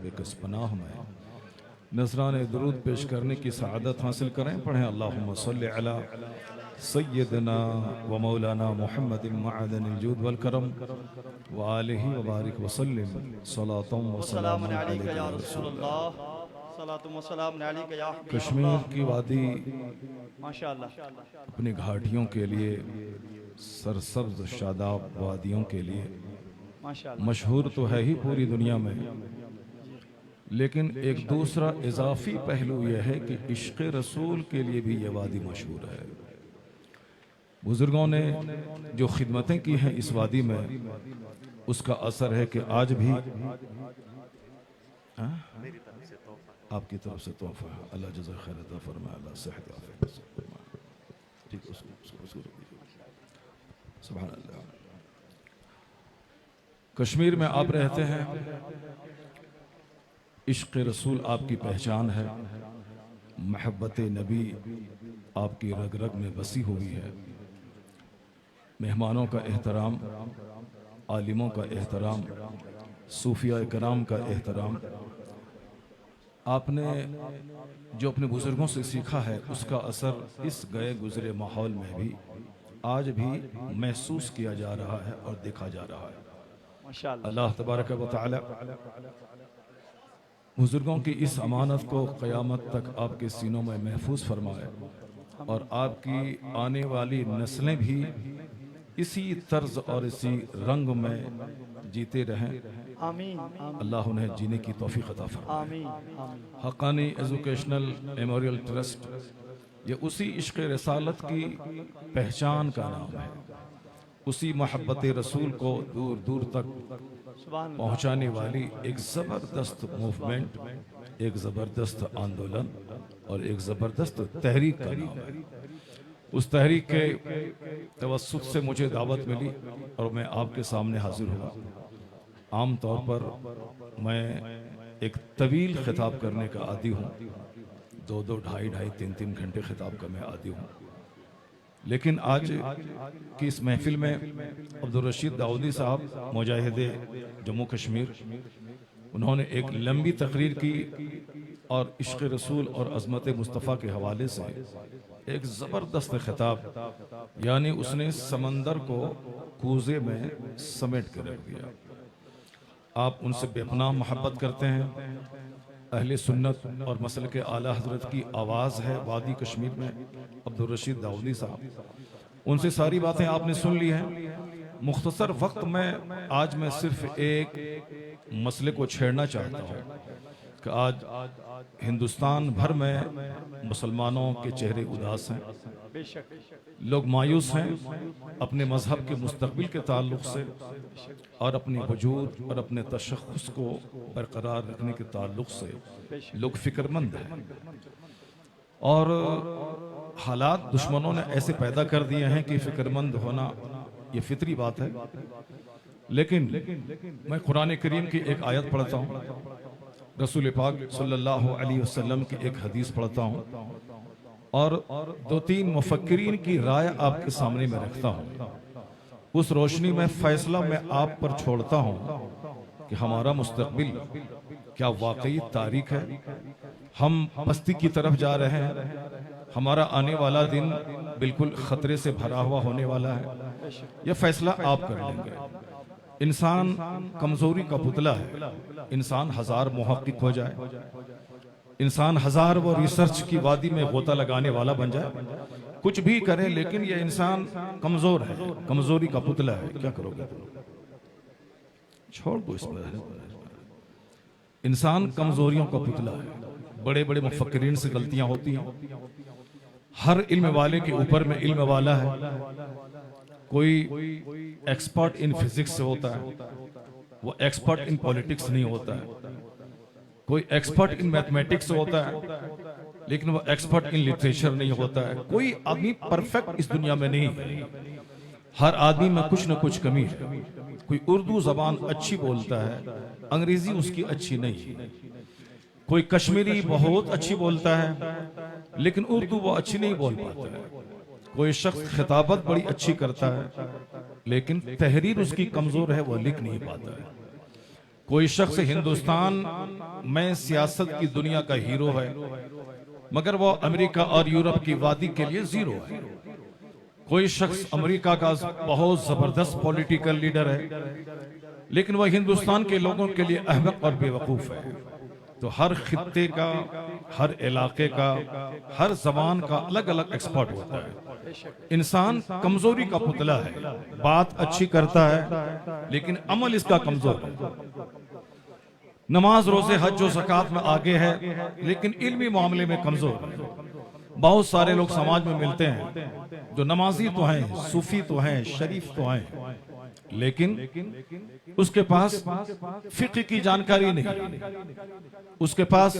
Books پناہ میں نذران درود پیش کرنے کی سعادت حاصل کریں. پڑھیں اللہم صلی علی سیدنا و مولانا محمد معدن الجود والکرم وآلہ وبارک وسلم صلاۃ و سلام علیک یا رسول اللہ. کشمیر کی وادی اپنی گھاٹیوں کے لیے، سرسبز شاداب وادیوں کے لیے مشہور تو ہے ہی پوری دنیا میں، لیکن ایک دوسرا اضافی پہلو یہ ہے کہ عشق رسول کے لیے بھی یہ وادی مشہور ہے. بزرگوں نے جو خدمتیں کی ہیں اس وادی میں، اس کا اثر ہے کہ آج بھی آپ کی طرف سے تحفہ ہے. اللہ جزائے خیر عطا فرمائے، اللہ صحت عافیت فرمائے. ٹھیک ہے، سبحان اللہ. کشمیر میں آپ رہتے ہیں، عشق رسول آپ کی پہچان ہے، محبت نبی آپ کی رگ رگ میں بسی ہوئی ہے. مہمانوں کا احترام، عالموں کا احترام، صوفیاء کرام کا احترام، آپ نے جو اپنے بزرگوں سے سیکھا ہے اس کا اثر اس گئے گزرے ماحول میں بھی آج بھی محسوس کیا جا رہا ہے اور دیکھا جا رہا ہے. اللہ تبارک و تعالی بزرگوں کی اس امانت کو قیامت تک آپ کے سینوں میں محفوظ فرمائے اور آپ کی آنے والی نسلیں بھی اسی طرز اور اسی رنگ میں جیتے رہیں. آمین. اللہ انہیں جینے کی توفیق عطا فرمائے. حقانی ایجوکیشنل میموریل ٹرسٹ یہ اسی عشق رسالت کی پہچان کا نام ہے، اسی محبت رسول کو دور دور تک پہنچانے والی ایک زبردست موومنٹ، ایک زبردست آندولن اور ایک زبردست تحریک کا نام ہے. اس تحریک کے توسط سے مجھے دعوت ملی اور میں آپ کے سامنے حاضر ہوا. عام طور پر میں ایک طویل خطاب کرنے کا عادی ہوں، 2 ڈھائی 3 گھنٹے خطاب کا میں عادی ہوں، لیکن آج کی اس محفل میں عبدالرشید داؤدی صاحب مجاہد جموں کشمیر، انہوں نے ایک لمبی تقریر کی اور عشق رسول اور عظمت مصطفیٰ کے حوالے سے ایک زبردست خطاب، یعنی اس نے سمندر کو کوزے میں سمیٹ کر رکھ دیا. آپ ان سے بے پناہ محبت کرتے ہیں. اہل سنت اور مسلک اعلیٰ حضرت کی آواز ہے وادی کشمیر میں عبدالرشید داؤدی صاحب. ان سے ساری باتیں آپ نے سن لی ہیں. مختصر وقت میں آج میں صرف ایک مسئلے کو چھیڑنا چاہتا ہوں کہ آج ہندوستان بھر میں مسلمانوں کے چہرے اداس ہیں، لوگ مایوس ہیں اپنے مذہب کے مستقبل کے تعلق سے اور اپنی وجود اور اپنے تشخص کو برقرار رکھنے کے تعلق سے لوگ فکر مند ہیں، اور حالات دشمنوں نے ایسے پیدا کر دیے ہیں کہ فکر مند ہونا یہ فطری بات ہے. لیکن میں قرآن کریم کی ایک آیت پڑھتا ہوں، رسول پاک صلی اللہ علیہ وسلم کی ایک حدیث پڑھتا ہوں اور 2-3 مفکرین کی رائے آپ کے سامنے میں رکھتا ہوں. اس روشنی میں فیصلہ میں آپ پر چھوڑتا ہوں کہ ہمارا مستقبل کیا واقعی تاریک ہے، ہم پستی کی طرف جا رہے ہیں، ہمارا آنے والا دن بالکل خطرے سے بھرا ہوا ہونے والا ہے. یہ فیصلہ آپ کر لیں گے. انسان کمزوری کا پتلا ہے، انسان 1000 محقق ہو جائے، انسان 1000 وہ ریسرچ کی وادی میں غوطہ لگانے والا بن جائے، کچھ بھی کرے، لیکن یہ انسان کمزور ہے، کمزوری کا پتلا ہے. کیا کرو گے؟ چھوڑ دو اس پر. انسان کمزوریوں کا پتلا ہے. بڑے بڑے مفکرین سے غلطیاں ہوتی ہیں. ہر علم والے کے اوپر میں علم والا ہے. کوئی ایکسپرٹ ان فزکس سے ہوتا ہے، وہ ایکسپرٹ ان پولیٹکس نہیں ہوتا ہے. کوئی ایکسپرٹ ان میتھمیٹکس سے ہوتا ہے لیکن وہ ایکسپرٹ ان لٹریچر نہیں ہوتا ہے. کوئی آدمی پرفیکٹ اس دنیا میں نہیں ہے. ہر آدمی میں کچھ نہ کچھ کمی ہے. کوئی اردو زبان اچھی بولتا ہے، انگریزی اس کی اچھی نہیں ہے. کوئی کشمیری بہت اچھی بولتا ہے لیکن اردو وہ اچھی نہیں بول پاتا ہے. کوئی شخص خطابت بڑی اچھی کرتا ہے لیکن تحریر اس کی کمزور ہے، وہ لکھ نہیں پاتا ہے. کوئی شخص ہندوستان میں سیاست کی دنیا کا ہیرو ہے مگر وہ امریکہ اور یورپ کی وادی کے لیے زیرو ہے. کوئی شخص امریکہ کا بہت زبردست پولیٹیکل لیڈر ہے لیکن وہ ہندوستان کے لوگوں کے لیے احمق اور بے وقوف ہے. تو ہر خطے کا، ہر علاقے کا، ہر زبان کا الگ الگ ایکسپرٹ ہوتا ہے. انسان کمزوری کا پتلا ہے، بات اچھی کرتا ہے لیکن عمل اس کا کمزور ہے. نماز، روزے، حج و زکوٰۃ میں آگے ہے لیکن علمی معاملے میں کمزور ہے. بہت سارے لوگ سماج میں ملتے ہیں جو نمازی تو ہیں، صوفی تو ہیں، شریف تو ہیں، لیکن اس کے پاس فقہ کی جانکاری نہیں، اس کے پاس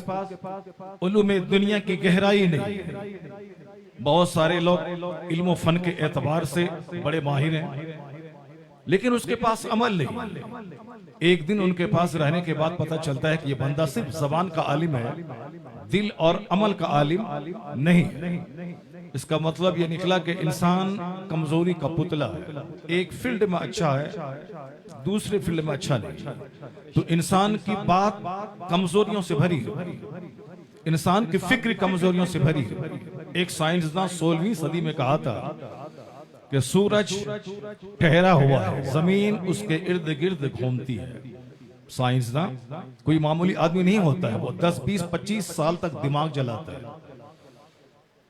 علوم دنیا کی گہرائی نہیں. بہت سارے لوگ علم و فن کے اعتبار سے بڑے ماہر ہیں لیکن اس کے پاس عمل نہیں. ایک دن ان کے پاس رہنے کے بعد پتہ چلتا ہے کہ یہ بندہ صرف زبان کا عالم ہے، دل اور عمل کا عالم نہیں. اس کا مطلب یہ نکلا کہ انسان کمزوری کا پتلا ہے. ایک فیلڈ میں اچھا ہے، دوسرے فیلڈ میں اچھا نہیں. تو انسان کی بات کمزوریوں سے بھری ہے، انسان کی فکر کمزوریوں سے بھری ہے. ایک سائنسداں 16ویں صدی میں کہا تھا کہ سورج ٹھہرا ہوا ہے، زمین اس کے ارد گرد گھومتی ہے. سائنسداں کوئی معمولی آدمی نہیں ہوتا ہے، وہ 10 20 25 سال تک دماغ جلاتا ہے،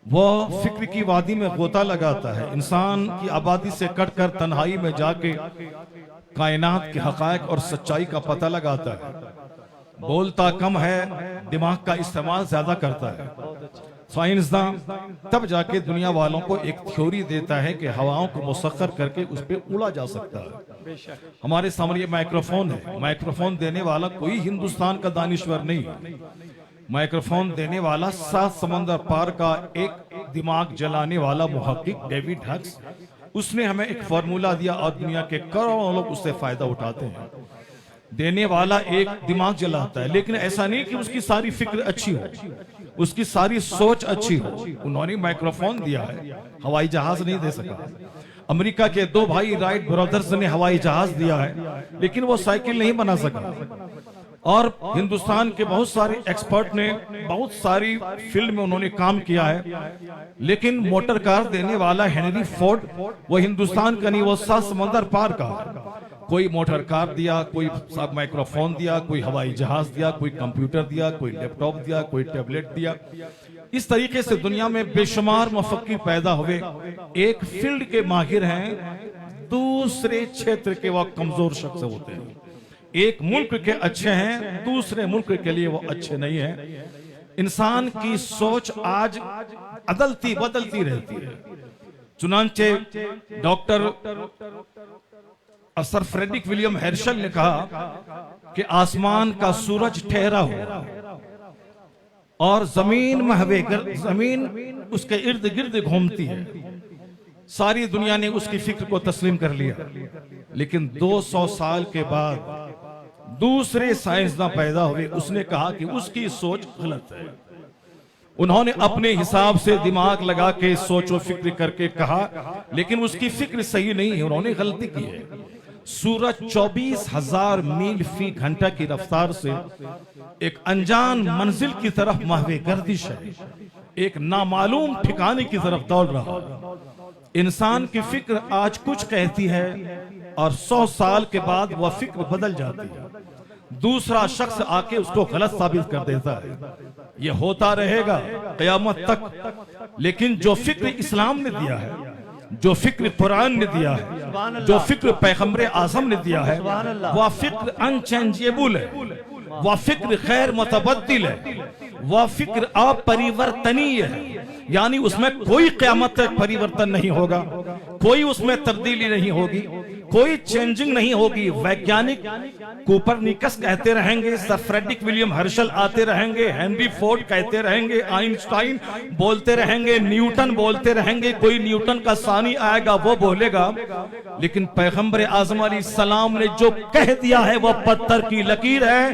وہ فکر کی وادی میں غوطہ لگاتا ہے، انسان کی آبادی سے کٹ کر تنہائی میں جا کے کائنات کے حقائق اور سچائی کا پتہ لگاتا ہے. بولتا کم ہے، دماغ کا استعمال زیادہ کرتا ہے. سائنسداں تب جا کے دنیا والوں کو ایک تھیوری دیتا ہے کہ ہواؤں کو مسخر کر کے اس پہ اڑا جا سکتا ہے. ہمارے سامنے یہ مائکروفون ہے، مائکروفون دینے والا کوئی ہندوستان کا دانشور نہیں. مائکروفون دینے والا 7 سمندر پار کا ایک دماغ جلانے والا محقق ڈیوڈ ہکس. اس نے ہمیں ایک فارمولا دیا اور دنیا کے کروڑوں لوگ اس سے فائدہ اٹھاتے ہیں. دینے والا ایک دماغ جلاتا ہے لیکن ایسا نہیں کہ اس کی ساری فکر اچھی ہو، اس کی ساری سوچ اچھی ہو. انہوں نے مائکروفون دیا ہے، ہوائی جہاز نہیں دے سکا. امریکہ کے 2 بھائی رائٹ برادرز نے ہوائی جہاز دیا ہے لیکن وہ سائیکل نہیں بنا سکا. اور ہندوستان کے بہت سارے ایکسپرٹ نے بہت ساری فیلڈ میں انہوں نے کام کیا ہے لیکن موٹر کار دینے والا ہنری فورڈ وہ ہندوستان کا نہیں، وہ 7 سمندر پار کا. کوئی موٹر کار دیا، کوئی مائکروفون دیا، کوئی ہوائی جہاز دیا، کوئی کمپیوٹر دیا، کوئی لیپ ٹاپ دیا، کوئی ٹیبلٹ دیا. اس طریقے سے دنیا میں بے شمار مفکر پیدا ہوئے. ایک فیلڈ کے ماہر ہیں، دوسرے چھیتر کے وہ کمزور شخص ہوتے ہیں. ایک ملک کے اچھے ہیں، دوسرے ملک کے لیے وہ اچھے نہیں ہیں. انسان کی سوچ آج عدلتی بدلتی رہتی ہے. چنانچہ doctor sir Frederick William Herschel نے کہا کہ آسمان کا سورج ٹھہرا ہوا اور زمین زمین اس کے ارد گرد گھومتی ہے. ساری دنیا نے اس کی فکر کو تسلیم کر لیا لیکن 200 سال کے بعد دوسرے سائنسداں پیدا ہوئے. اس نے کہا کہ اس کی سوچ غلط ہے. انہوں نے اپنے حساب سے دماغ لگا کے سوچ و فکر کر کے کہا لیکن اس کی فکر صحیح نہیں ہے، انہوں نے غلطی کی ہے. سورج 24,000 میل فی گھنٹہ کی رفتار سے ایک انجان منزل کی طرف محو گردش ہے، ایک نامعلوم ٹھکانے کی طرف دوڑ رہا. انسان کی فکر آج کچھ کہتی ہے اور 100 سال کے بعد وہ فکر بدل جاتی ہے. دوسرا شخص آ کے اس کو غلط ثابت کر دیتا ہے. یہ ہوتا رہے گا قیامت تک. لیکن جو فکر اسلام نے دیا ہے، جو فکر قرآن نے دیا ہے، جو فکر پیغمبر اعظم نے دیا ہے، وہ فکر انچینجیبل ہے، وہ فکر خیر متبدل ہے، وہ فکر اپریورتنی ہے. یعنی اس میں کوئی قیامت تک پریورتن نہیں ہوگا، کوئی اس میں تبدیلی نہیں ہوگی، کوئی چینجنگ نہیں ہوگی. ویگیانک کوپرنیکس کہتے رہیں گے، سر فریڈرک ولیم ہرشل آتے رہیں گے، ہنری فورڈ کہتے رہیں گے، آئنسٹائن بولتے رہیں گے، نیوٹن بولتے رہیں گے، کوئی نیوٹن کا ثانی آئے گا وہ بولے گا. لیکن پیغمبر اعظم علیہ السلام نے جو کہہ دیا ہے وہ پتھر کی لکیر ہے.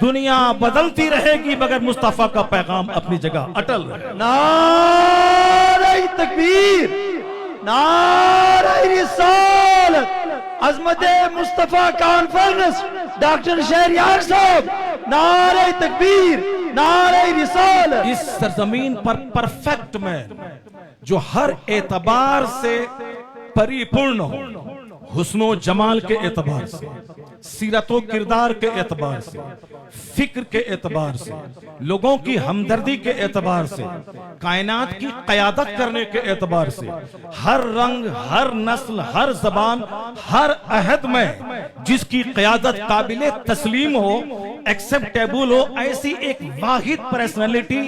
دنیا بدلتی رہے گی مگر مصطفیٰ کا پیغام اپنی جگہ اٹل رہے. نعرہ تکبیر، نعرہ رسالت عظمت مصطفیٰ کانفرنس ڈاکٹر شہریار صاحب، نعرہ تکبیر، نعرہ رسالت۔ اس سرزمین پر پرفیکٹ مین جو ہر اعتبار سے پری پورن ہو، حسن و جمال کے اعتبار سے، سیرت و کردار کے اعتبار سے، فکر کے اعتبار سے، لوگوں کی ہمدردی کے اعتبار سے، کائنات کی قیادت کرنے کے اعتبار سے، ہر رنگ، ہر نسل، ہر زبان، ہر عہد میں جس کی قیادت قابل تسلیم ہو، ایکسپٹیبل ہو، ایسی ایک واحد پرسنالٹی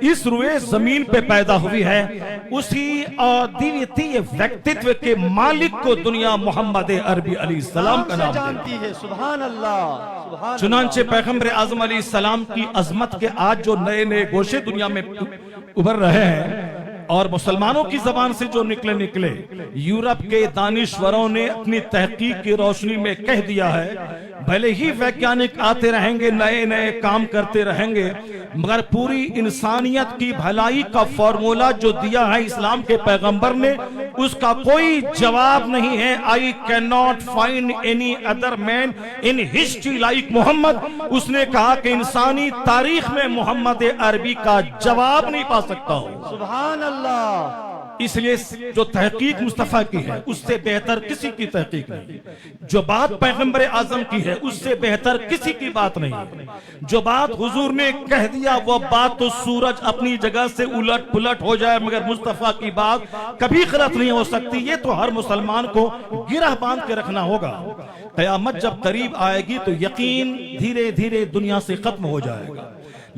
اس روئے زمین پہ پیدا ہوئی ہے، اسی دیویتی ویکتتو کے مالک کو دنیا محمد عربی علیہ السلام کا نام جانتی ہے۔ سبحان اللہ۔ چنانچہ پیغمبر اعظم علیہ السلام کی عظمت کے آج جو نئے نئے گوشے دنیا میں ابھر رہے ہیں، اور مسلمانوں کی زبان سے جو نکلے یورپ کے دانشوروں نے اپنی تحقیق کی روشنی میں کہہ دیا ہے، بھلے ہی ویگیانک آتے رہیں گے، نئے نئے کام کرتے رہیں گے، مگر پوری انسانیت کی بھلائی کا فارمولا جو دیا ہے اسلام کے پیغمبر نے، اس کا کوئی جواب نہیں ہے۔ I cannot find any other man in history like محمد۔ اس نے کہا کہ انسانی تاریخ میں محمد عربی کا جواب نہیں پا سکتا ہوں۔ سبحان اللہ۔ اس لیے جو تحقیق مصطفیٰ کی ہے اس سے بہتر کسی کی تحقیق نہیں، جو بات پیغمبر اعظم کی ہے اس سے بہتر کسی کی بات نہیں، جو بات حضور نے کہہ دیا وہ بات تو سورج اپنی جگہ سے الٹ پلٹ ہو جائے مگر مصطفیٰ کی بات کبھی غلط نہیں ہو سکتی۔ یہ تو ہر مسلمان کو گرہ باندھ کے رکھنا ہوگا۔ قیامت جب قریب آئے گی تو یقین دھیرے دھیرے دنیا سے ختم ہو جائے گا،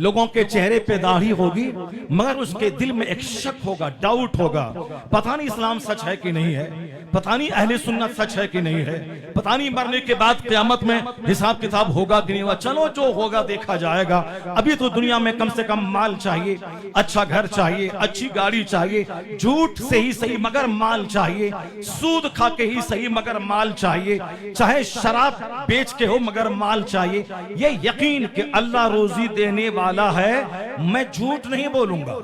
لوگوں کے چہرے پہ داڑھی ہوگی مگر اس کے دل میں ایک شک ہوگا، ڈاؤٹ ہوگا، پتہ نہیں اسلام سچ ہے کہ نہیں ہے، پتہ نہیں اہل سنت سچ ہے کہ نہیں ہے، پتہ نہیں مرنے کے بعد قیامت میں حساب کتاب ہوگا کہ نہیں ہوگا۔ چلو جو ہوگا دیکھا جائے گا، ابھی تو دنیا میں کم سے کم مال چاہیے، اچھا گھر چاہیے، اچھی گاڑی چاہیے، جھوٹ سے ہی صحیح مگر مال چاہیے، سود کھا کے ہی صحیح مگر مال چاہیے، چاہے شراب بیچ کے ہو مگر مال چاہیے۔ یہ یقین کہ اللہ روزی دینے والا ہے، میں جھوٹ نہیں بولوں گا،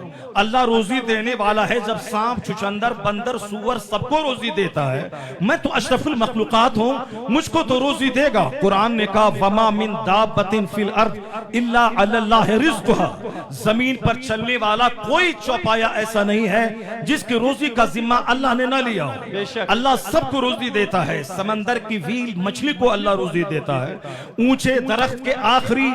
اللہ روزی دینے والا ہے۔ جب سانپ، چھچندر، بندر، سور سب کو روزی دیتا ہے، میں تو اشرف المخلوقات ہوں، مجھ کو تو روزی دے گا۔ قرآن نے کہا وَمَا مِن دَابَّةٍ فِي الْأَرْضِ إِلَّا عَلَى اللَّهِ رِزْقُهَا۔ زمین پر چلنے والا کوئی چوپایا ایسا نہیں ہے جس کی روزی کا ذمہ اللہ نے نہ لیا ہو۔ اللہ سب کو روزی دیتا ہے، سمندر کی ویل مچھلی کو اللہ روزی دیتا ہے، اونچے درخت کے آخری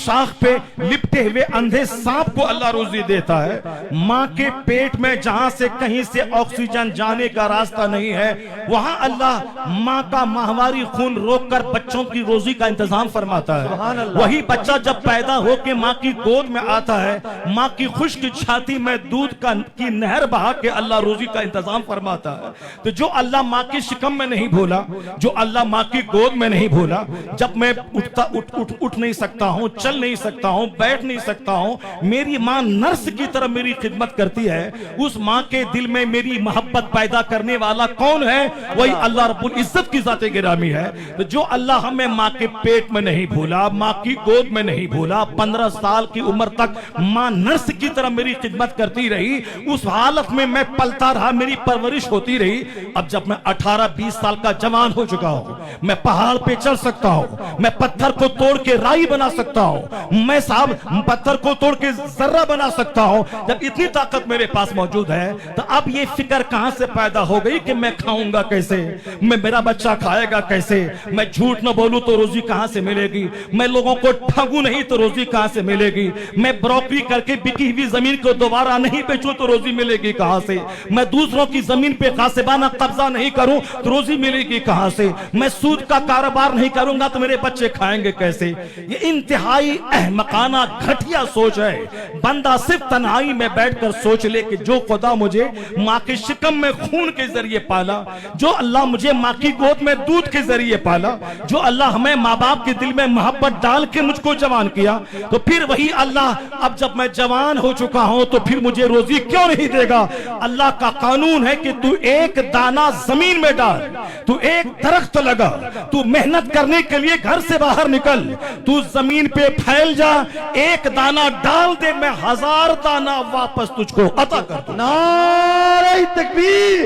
شاخ پہ لپٹے ہوئے اندھے سانپ کو اللہ روزی دیتا ہے، ماں کے پیٹ میں جہاں سے کہیں سے آکسیجن جانے کا راستہ نہیں ہے وہاں اللہ ماں کا ماہواری خون روک کر بچوں کی روزی کا انتظام فرماتا ہے۔ وہی بچہ جب پیدا ہو کے ماں کی گود میں آتا ہے، ماں کی خشک چھاتی میں دودھ کی نہر بہا کے اللہ روزی کا انتظام فرماتا ہے۔ تو جو اللہ ماں کی شکم میں نہیں بھولا، جو اللہ ماں کی گود میں نہیں بھولا، جب میں اٹھ نہیں سکتا ہوں، چل نہیں سکتا ہوں، بیٹھ نہیں سکتا ہوں، میری ماں نرس کی طرح میری خدمت کرتی ہے، اس ماں کے دل میں میری محبت پیدا کرنے والا کون ہے؟ وہی اللہ رب العزت کی ذات گرامی ہے۔ تو جو اللہ ہمیں ماں کے پیٹ میں نہیں بھولا، ماں کی گود میں نہیں بھولا، 15 سال کی عمر تک ماں نرس کی طرح میری خدمت کرتی رہی، اس حالت میں میں پلتا رہا، میری پرورش ہوتی رہی۔ اب جب میں 18-20 سال کا جوان ہو چکا ہوں، میں پہاڑ پہ چل سکتا ہوں، میں پتھر کو توڑ کے رائی بنا سکتا ہوں، میں صاحب پتھر کو توڑ کے ذرہ بنا سکتا ہوں، جب اتنی طاقت میرے پاس موجود ہے تو اب یہ فکر کہاں سے پیدا ہو گئی کہ میں کھاؤں گا کیسے، میں میرا بچہ کھائے گا کیسے، میں جھوٹ نہ بولوں تو روزی کہاں سے ملے گی، میں لوگوں کو ٹھگوں نہیں تو روزی کہاں سے ملے گی، میں بروکری کر کے بکی ہوئی زمین کو دوبارہ نہیں بیچوں تو روزی ملے گی کہاں سے، میں دوسروں کی زمین پہ غاصبانہ قبضہ نہیں کروں تو روزی ملے گی کہاں سے، میں سود کا کاروبار نہیں کروں گا تو میرے بچے کھائیں گے کیسے۔ یہ انتہائی احمقانہ گھٹیا سوچ ہے۔ بندہ صرف تنہائی میں بیٹھ کر سوچ لے کہ جو خدا مجھے ماں کے شکم میں خون کے ذریعے پالا، جو اللہ مجھے ماں کی گود میں دودھ کے ذریعے پالا، جو اللہ ہمیں ماں باپ کے دل میں محبت ڈال کے مجھ کو جوان کیا، تو پھر وہی اللہ اب جب میں جوان ہو چکا ہوں تو پھر مجھے روزی کیوں نہیں دے گا؟ اللہ کا قانون ہے کہ تو ایک دانہ زمین میں ڈال، تو ایک درخت لگا، تو محنت کرنے کے لیے گھر سے باہر نکل، تو زمین پہ پھیل جا، ایک دانہ ڈال دے، میں 1000 دانہ واپس تجھ کو عطا کر دوں۔ نعرہ تکبیر،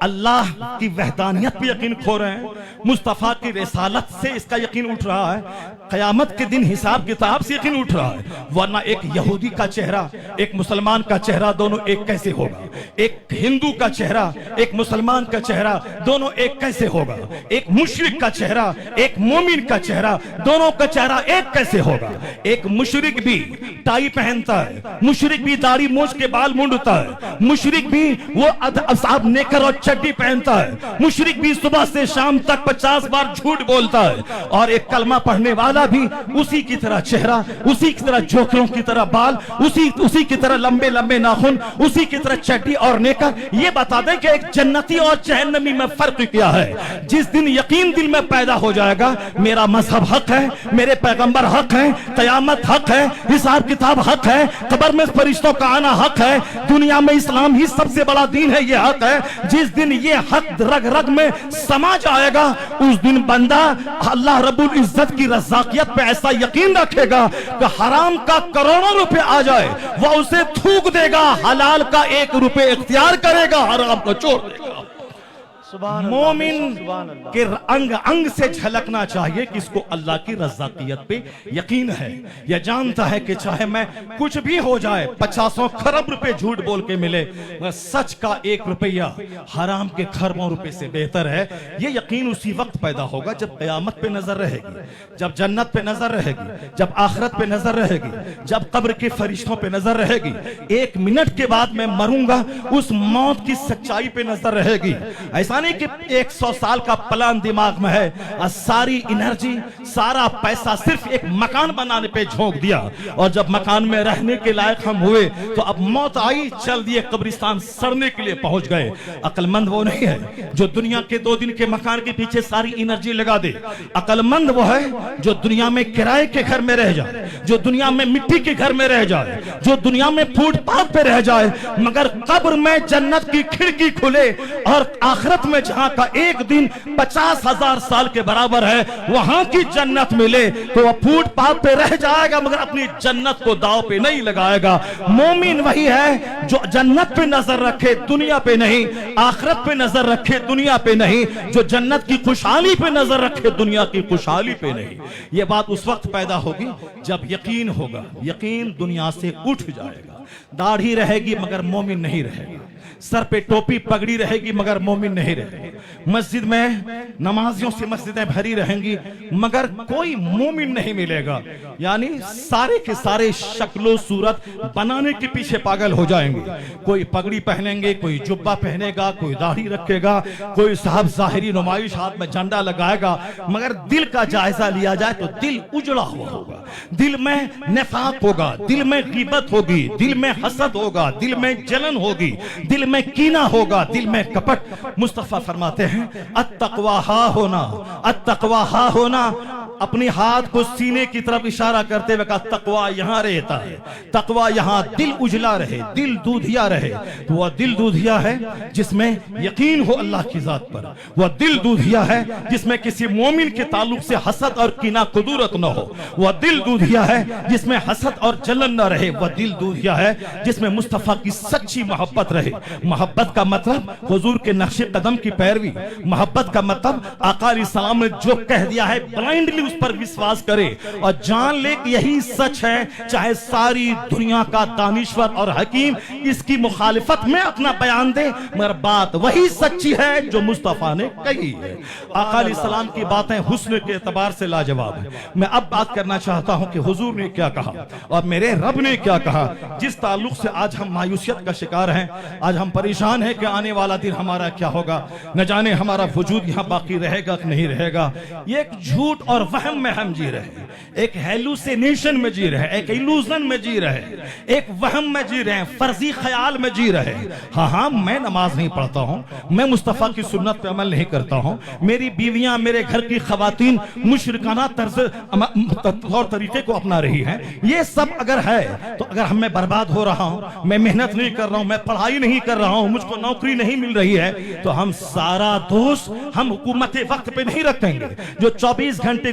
اللہ کی وحدانیت پہ یقین کھو رہے ہیں، مصطفیٰ کی رسالت سے اس کا یقین اٹھ رہا ہے، قیامت کے دن حساب کتاب سے یقین اٹھ رہا ہے، ورنہ ایک یہودی کا چہرہ ایک مسلمان کا چہرہ دونوں ایک کیسے ہوگا؟ ایک ہندو کا چہرہ ایک مسلمان کا چہرہ دونوں ایک کیسے ہوگا؟ ایک مشرک کا چہرہ ایک مومن کا چہرہ دونوں کا چہرہ ایک کیسے ہوگا؟ ایک مشرک بھی ٹائی پہنتا ہے، مشرک بھی داڑھی مونچھ کے بال مونڈتا ہے، مشرک بھی وہ صاحب نیکر اور چڈی پہنتا ہے، مشرک بھی صبح سے شام تک 50 بار جھوٹ بولتا ہے، اور ایک کلمہ پڑھنے والا بھی اسی کی طرح چہرہ، اسی کی طرح جوکروں کی طرح بال، اسی کی طرح لمبے لمبے ناخن، اسی کی طرح چڈی اور نیکر۔ یہ بتا دیں کہ ایک جنتی اور جہنمی میں فرق کیا ہے؟ جس دن یقین دل میں پیدا ہو جائے گا میرا مذہب حق ہے، میرے پیغمبر حق ہے، قیامت حق ہے، حساب کتاب حق ہے، قبر میں فرشتوں کا آنا حق ہے، دنیا میں اسلام ہی سب سے بڑا دین ہے، یہ حق ہے۔ جس دن یہ حق رگ رگ میں سما جائے گا اس دن بندہ اللہ رب العزت کی رزاقیت پہ ایسا یقین رکھے گا کہ حرام کا کروڑوں روپے آ جائے وہ اسے تھوک دے گا، حلال کا 1 روپے اختیار کرے گا، حرام کو چھوڑ دے گا۔ مومن کے انگ انگ سے جھلکنا چاہیے کہ اس کو اللہ کی رزاقیت پہ یقین ہے، یہ جانتا ہے کہ چاہے میں کچھ بھی ہو جائے 50 کھرب روپے جھوٹ بول کے ملے، سچ کا 1 روپیہ حرام کے کھربوں روپے سے بہتر ہے۔ یہ یقین اسی وقت پیدا ہوگا جب قیامت پہ نظر رہے گی، جب جنت پہ نظر رہے گی، جب آخرت پہ نظر رہے گی، جب قبر کے فرشتوں پہ نظر رہے گی، 1 منٹ کے بعد میں مروں گا اس موت کی سچائی پہ نظر رہے گی۔ ایسا نہیں کہ 100 سال کا پلان دماغ میں ہے، ساری انرجی سارا پیسہ صرف ایک مکان بنانے پہ جھونک دیا، اور جب مکان میں رہنے کے لائق ہم ہوئے تو اب موت آئی، چل دیے قبرستان سڑنے کے لیے پہنچ گئے۔ عقل مند وہ نہیں ہے جو دنیا کے 2 دن کے مکان کے پیچھے ساری انرجی لگا دے، عقل مند وہ ہے جو دنیا میں کرائے کے گھر میں رہ جائے، جو دنیا میں مٹی کے گھر میں رہ جائے، جو دنیا میں فوٹ پاتھ پہ رہ جائے، مگر قبر میں جنت کی کھڑکی کھلے اور آخرت میں جہاں کا 1 دن 50,000 سال کے برابر ہے وہاں کی جنت ملے تو وہ پھوٹ پاپ پہ رہ جائے گا مگر اپنی جنت کو داؤ پہ نہیں لگائے گا۔ مومن وہی ہے جو جنت پہ نظر رکھے دنیا پہ نہیں، آخرت پہ نظر رکھے دنیا پہ نہیں، جو جنت کی خوشحالی پہ نظر رکھے دنیا کی خوشحالی پہ نہیں۔ یہ بات اس وقت پیدا ہوگی جب یقین ہوگا، یقین دنیا سے اٹھ جائے گا۔ داڑھی رہے گی مگر مومن نہیں رہے گا، سر پہ ٹوپی پگڑی رہے گی مگر مومن نہیں رہے گی، مسجد میں نمازیوں سے مسجدیں بھری رہیں گی مگر کوئی مومن نہیں ملے گا، یعنی سارے کے سارے شکل و صورت بنانے کے پیچھے پاگل ہو جائیں گے۔ کوئی پگڑی پہنیں گے، کوئی جبہ پہنے گا، کوئی داڑھی رکھے گا، کوئی صاحب ظاہری نمائش ہاتھ میں جھنڈا لگائے گا، مگر دل کا جائزہ لیا جائے تو دل اجڑا ہوا ہوگا، دل میں نفاق ہوگا، دل میں غیبت ہوگی، دل میں حسد ہوگا، دل میں جلن ہوگی، دل میں کینہ ہوگا، دل میں کپٹ۔ مصطفیٰ فرماتے ہیں التقوی ہا ہونا، التقوی ہا ہونا، اپنی ہاتھ کو سینے کی طرف اشارہ کرتے ہوئے کہا تقوی یہاں رہتا ہے، تقوی یہاں دل اجلا رہے، دل دودھیا رہے۔ تو وہ دل دودھیا ہے جس میں یقین ہو اللہ کی ذات پر، وہ دل دودھیا ہے جس میں کسی مومن کے تعلق سے حسد اور کینہ قدورت نہ ہو، وہ دل دودھیا ہے جس میں حسد اور جلن نہ رہے، وہ دل دودھیا ہے جس میں مصطفیٰ کی سچی محبت رہے۔ محبت کا مطلب حضور کے نقش قدم کی پیروی، محبت کا مطلب آقا علیہ السلام نے جو کہہ دیا ہے بلائنڈلی اس پر وشواس کرے اور جان لے کہ یہی سچ ہے، چاہے ساری دنیا کا دانشور اور حکیم اس کی مخالفت میں اپنا بیان دے مگر بات وہی سچی ہے جو مصطفیٰ نے کہی ہے۔ آقا علیہ السلام کی باتیں حسن کے اعتبار سے لاجواب ہیں۔ میں اب بات کرنا چاہتا ہوں کہ حضور نے کیا کہا اور میرے رب نے کیا کہا، جس تعلق سے آج ہم مایوسیت کا شکار ہیں، آج ہم پریشان ہیں کہ آنے والا دن ہمارا کیا ہوگا، نہ جانے ہمارا وجود یہاں باقی رہے گا کہ نہیں رہے گا۔ یہ ایک جھوٹ اور وہم میں ہم جی رہے ہیں، ایک ہیلوسینیشن میں جی رہے ہیں، ایک ایلوژن میں جی رہے ہیں، ایک وہم میں جی رہے ہیں، فرضی خیال میں جی رہے ہیں۔ ہاں میں نماز نہیں پڑھتا ہوں، میں مصطفیٰ کی سنت پہ عمل نہیں کرتا ہوں، میری بیویاں میرے گھر کی خواتین مشرکانہ طرز طور طریقے کو اپنا رہی ہیں، یہ سب اگر ہے تو اگر ہم میں برباد ہو رہا ہوں، میں محنت نہیں کر رہا ہوں، میں پڑھائی نہیں کر رہا ہوں، مجھ کو نوکری نہیں مل رہی ہے، تو ہم سارا دوست ہم حکومت وقت پہ نہیں رکھیں گے جو 24 گھنٹے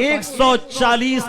140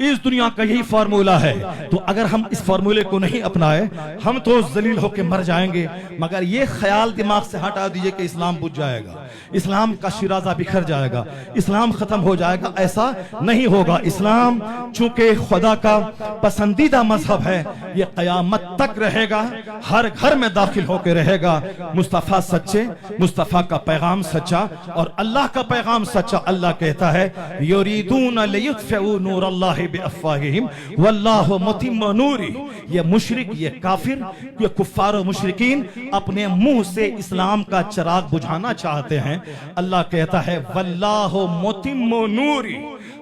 اس دنیا کا یہی فارمولہ ہے. تو اگر ہم اس فارمولے کو نہیں اپنائے ہم تو ذلیل ہو کے مر جائیں گے. مگر یہ خیال دماغ سے ہٹا دیجئے کہ اسلام بجھ جائے گا, اسلام کا شیرازہ بکھر جائے گا, اسلام ختم ہو جائے گا. ایسا نہیں ہوگا. اسلام چونکہ خدا کا پسندیدہ مذہب ہے, یہ قیامت تک رہے گا, ہر گھر میں داخل ہو کے رہے گا. مصطفیٰ سچے, مصطفیٰ کا پیغام سچا اور اللہ کا پیغام سچا. اللہ کہتا ہے یریدون لیطفئوا نور اللہ بافواہہم واللہ متم نورہ. یہ مشرک, یہ کافر, یہ کفار و مشرکین اپنے منہ سے اسلام کا چراغ بجھانا چاہتے ہیں. اللہ کہتا ہے واللہ متم نورہ,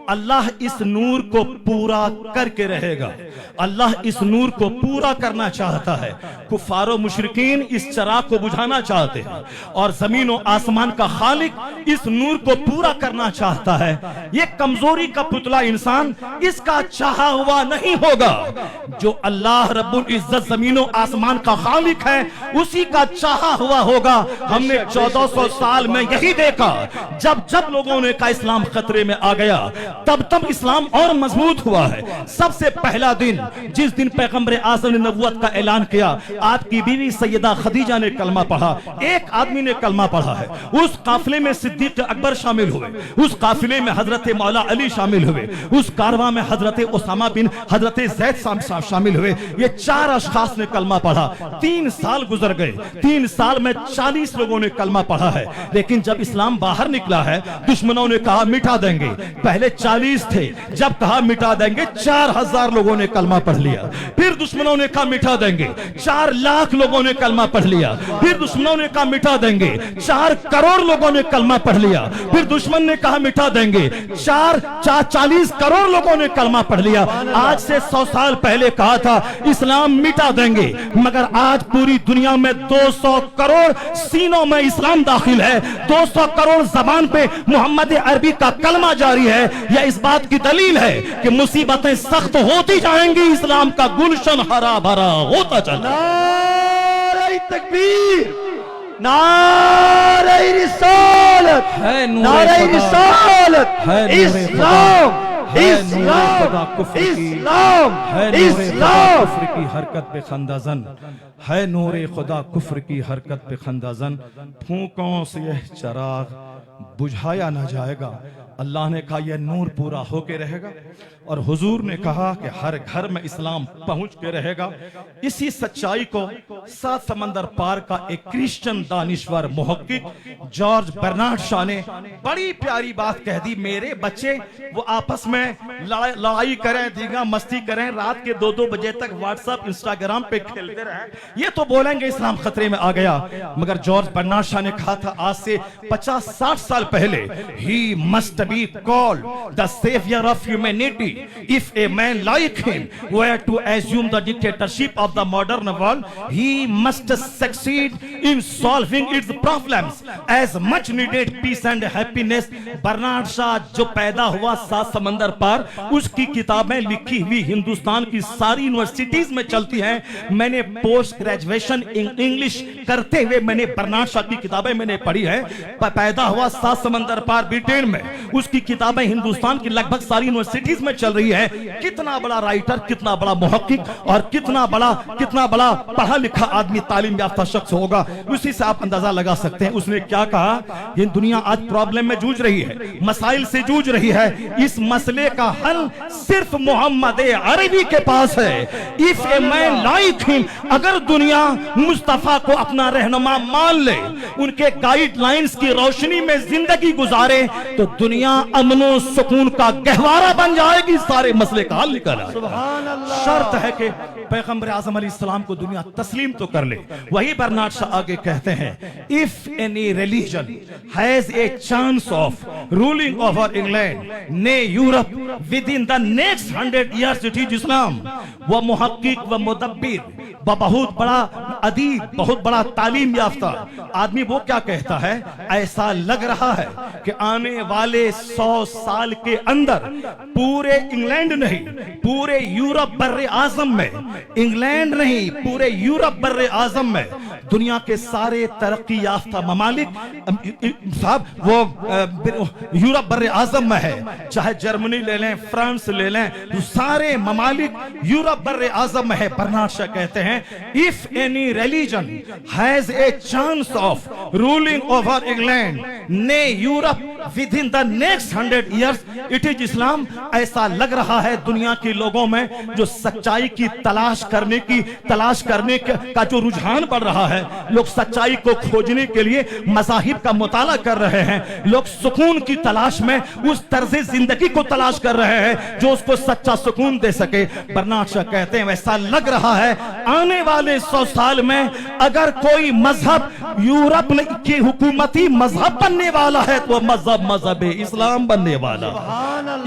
اللہ اس نور کو پورا کر کے رہے گا. اللہ اس نور کو پورا کرنا چاہتا ہے. کفار و مشرکین اس چراغ کو بجھانا چاہتے ہیں اور زمین و آسمان کا خالق اس نور کو پورا کرنا چاہتا ہے. یہ کمزوری کا پتلا انسان اس کا چاہا ہوا نہیں ہوگا. جو اللہ رب العزت زمین و آسمان کا خالق ہے اسی کا چاہا ہوا ہوگا. ہم نے 1400 سال میں یہی دیکھا, جب جب لوگوں نے کہا اسلام خطرے میں آ گیا تب تب اسلام اور مضبوط ہوا ہے. سب سے پہلا دن جس دن پیغمبر اعظم نے نبوت کا اعلان کیا, آپ کی بیوی سیدہ خدیجہ نے کلمہ پڑھا, ایک آدمی نے کلمہ پڑھا ہے. اس قافلے میں صدیق اکبر شامل ہوئے, اس قافلے میں حضرت مولا علی شامل ہوئے, اس کارواں میں حضرت اسامہ بن حضرت زید شامل ہوئے. یہ 4 اشخاص نے کلمہ پڑھا. 3 سال گزر گئے, 3 سال میں 40 لوگوں نے کلمہ پڑھا ہے. لیکن جب اسلام باہر نکلا ہے دشمنوں نے کہا مٹا دیں گے. پہلے 40 تھے, جب کہا مٹا دیں گے 4000 لوگوں نے کلمہ پڑھ لیا. پھر دشمنوں نے کہا مٹا دیں گے, 4 لاکھ لوگوں نے کلمہ پڑھ لیا. پھر دشمنوں نے کہا مٹا دیں گے, 4 کروڑ لوگوں نے کلمہ پڑھ لیا. پھر دشمن نے کہا مٹا دیں گے, 40 کروڑ لوگوں نے کلمہ پڑھ لیا. آج سے 100 سال پہلے کہا تھا اسلام مٹا دیں گے, مگر آج پوری دنیا میں 200 کروڑ سینوں میں اسلام داخل ہے. 200 کروڑ زبان پہ محمد عربی کا کلمہ جاری ہے. یہ اس بات کی دلیل ہے کہ مصیبتیں سخت ہوتی جائیں گی, اسلام کا گلشن ہرا بھرا ہوتا چلا. نعرہ تکبیر, نعرہ رسالت, نعرہ رسالت, اسلام اسلام اسلام اسلام. کفر کی حرکت پہ خندہ زن ہے نور خدا, کفر کی حرکت پہ خندہ زن. پھونکوں سے یہ چراغ بجھایا نہ جائے گا. اللہ نے کہا یہ نور پورا ہو کے رہے گا, اور حضور نے کہا کہ ہر گھر میں اسلام پہنچ کے رہے گا. اسی سچائی کو 7 سمندر پار کا ایک کرسچن دانشور محقق جارج برنارڈ شاہ نے بڑی پیاری بات کہہ دی. میرے بچے وہ آپس میں لڑائی کریں, دیگا مستی کریں, رات کے 2-2 بجے تک واٹس ایپ انسٹاگرام پہ کھیلتے رہیں, یہ تو بولیں گے اسلام خطرے میں آ گیا. مگر جارج برنارڈ شاہ نے کہا تھا آج سے 50-60 سال پہلے, he must be called the savior of humanity. If a man like him were to assume the dictatorship of the modern world, he must succeed in solving its problems as much needed peace and happiness. Bernard Shaw جو پیدا ہوا 7 سمندر پار, اس کی کتابیں لکھی ہوئی ہندوستان کی ساری یونیورسٹیز میں چلتی ہیں. میں نے پوسٹ گریجویشن انگلش کرتے ہوئے میں نے برنارڈ شاہ کی کتابیں میں نے پڑھی ہے. پیدا ہوا 7 سمندر پار برٹین میں, اس کی کتابیں ہندوستان کی لگ بھگ ساری یونیورسٹیز میں چل رہی ہے. کتنا بڑا رائٹر, کتنا بڑا محقق اور کتنا بڑا پڑھا لکھا آدمی, تعلیم یافتہ شخص ہوگا, اسی سے آپ اندازہ لگا سکتے ہیں. اس نے کیا کہا, یہ دنیا آج پرابلم میں جوجھ رہی ہے, مسائل سے جوجھ رہی ہے. اس مسئلے کا حل صرف محمد عربی کے پاس ہے. If a man like him, اگر دنیا مصطفیٰ کو اپنا رہنما مان لے, ان کے گائیڈ لائنز کی روشنی میں زندگی گزارے, تو دنیا امن و سکون کا گہوارہ بن جائے گی, سارے مسئلے کا حل نکل آئے. سبحان اللہ. شرط ہے کہ پیغمبر اعظم علیہ السلام کو دنیا تسلیم تو کر لے. وہی برنارڈ شاہ آگے کہتے ہیں, if any religion has a chance of ruling over England, nay Europe, within the next 100 years it is Islam. وہ محقق و مدبر, بہت بڑا ادیب, بہت بڑا تعلیم یافتہ آدمی, وہ کیا کہتا ہے, ایسا لگ رہا ہے کہ آنے والے 100 سال کے اندر پورے انگلینڈ نہیں, پورے یورپ بر اعظم میں, انگلینڈ نہیں پورے یورپ بر اعظم میں دنیا کے سارے ترقی یافتہ ممالک صاحب وہ یورپ بر اعظم میں ہے، چاہے جرمنی لے لیں، فرانس لے لیں، سارے ممالک یورپ بر اعظم میں ہے۔ برنارڈ شاہ کہتے ہیں if any religion has a chance of ruling over England, nay Europe within the next 100 years it is Islam۔ ایسا لگ رہا ہے دنیا کے لوگوں میں جو سچائی کی تلاش کرنے کا جو رجحان بڑھ رہا ہے، لوگ سچائی کو کھوجنے کے لیے مذاہب کا مطالعہ کر رہے ہیں، لوگ سکون کی تلاش میں اس طرز زندگی کو تلاش کر رہے ہیں جو اس کو سچا سکون دے سکے۔ برنارڈ شاہ کہتے ہیں ایسا لگ رہا ہے آنے والے 100 سال میں اگر کوئی مذہب یورپ کے حکومتی مذہب بننے والا ہے تو وہ مذہب اسلام بننے والا۔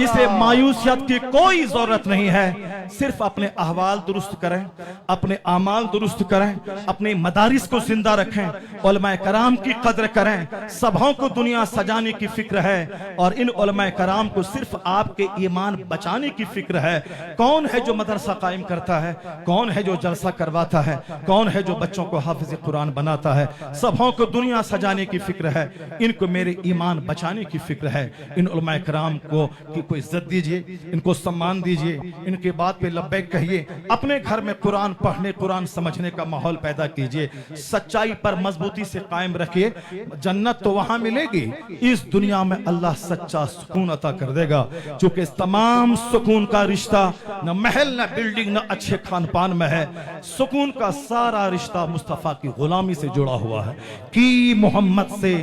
اسے مایوسیت کی کوئی ضرورت نہیں ہے، صرف اپنے احوال درست کریں، اپنے اعمال درست کریں، اپنے مدارس کو زندہ رکھیں، علماء کرام کی قدر کریں۔ سبھوں کو دنیا سجانے کی فکر ہے اور ان علماء کرام کو صرف آپ کے ایمان بچانے کی فکر ہے۔ کون ہے جو مدرسہ قائم کرتا ہے؟ کون ہے جو جلسہ کرواتا ہے؟ کون ہے جو بچوں کو حافظ قرآن بناتا ہے؟ سبھوں کو دنیا سجانے کی فکر ہے، ان کو میرے ایمان بچانے کی فکر ہے۔ ان علماء کرام کو عزت دیجئے، ان کو سمان دیجئے، ان کے بات پہ لبیک کہیے، اپنے گھر میں قرآن پڑھنے، قرآن سمجھنے کا ماحول پیدا کیجئے، سچائی پر مضبوطی سے قائم رکھیے۔ جنت تو وہاں ملے گی، اس دنیا میں اللہ سچا سکون عطا کر دے گا، چونکہ تمام سکون کا رشتہ نہ محل نہ بلڈنگ نہ اچھے کھان پان میں ہے، سکون کا سارا رشتہ مصطفیٰ کی غلامی سے جڑا ہوا ہے۔ کی محمد سے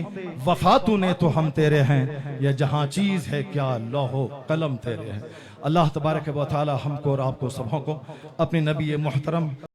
وفا تو نے تو ہم تیرے ہیں، یہ جہاں چیز ہے کیا لوح و قلم تیرے ہیں۔ اللہ تبارک و تعالی ہم کو اور آپ کو سبھوں کو اپنے نبی محترم